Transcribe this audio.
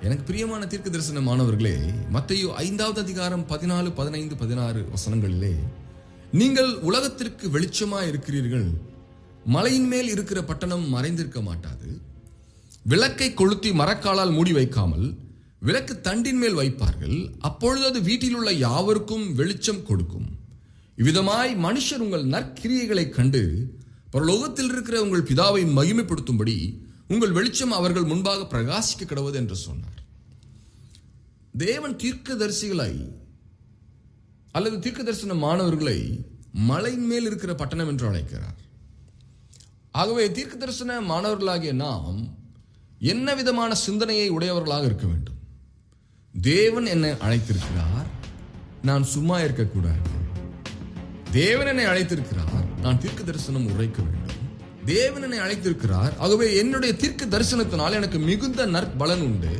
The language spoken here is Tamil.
எனக்கு பிரியமான தீர்க்க தரிசனமானவர்களே, மத்தேயு 5வது அதிகாரம் 14, 15, 16 வசனங்களிலே, நீங்கள் உலகத்திற்கு வெளிச்சமாய் இருக்கிறீர்கள். மலையின் மேல் இருக்கிற பட்டணம் மறைந்திருக்க மாட்டாது. விளக்கை கொளுத்தி மரக்காலால் மூடி வைக்காமல் விளக்கு தண்டின் மேல் வைப்பார்கள். அப்பொழுது அது வீட்டில் உள்ள யாவருக்கும் வெளிச்சம் கொடுக்கும். இவ்விதமாய் மனுஷர் உங்கள் நற்கிரியைகளை கண்டு பரலோகத்தில் இருக்கிற உங்கள் பிதாவை மகிமைப்படுத்தும்படி உங்கள் வெளிச்சம் அவர்கள் முன்பாக பிரகாசிக்க கடவுது என்று சொன்னார். தேவன் தீர்க்கதரிசிகளை அல்லது தீர்க்க தரிசன மாணவர்களை மலையின் மேல் இருக்கிற பட்டணம் என்று அழைக்கிறார். ஆகவே தீர்க்க தரிசன மாணவர்களாகிய நாம் என்ன விதமான சிந்தனையை உடையவர்களாக இருக்க வேண்டும்? தேவன் என்னை அழைத்திருக்கிறார், நான் சும்மா இருக்கக்கூடாது. தேவன் என்னை அழைத்திருக்கிறார், நான் தீர்க்க தரிசனம் உரைக்க வேண்டும். தேவன் என்னை அழைத்திருக்கிறார், ஆகவே என்னுடைய தீர்க்க தரிசனத்தினால் எனக்கு மிகுந்த நற்பலன் உண்டு.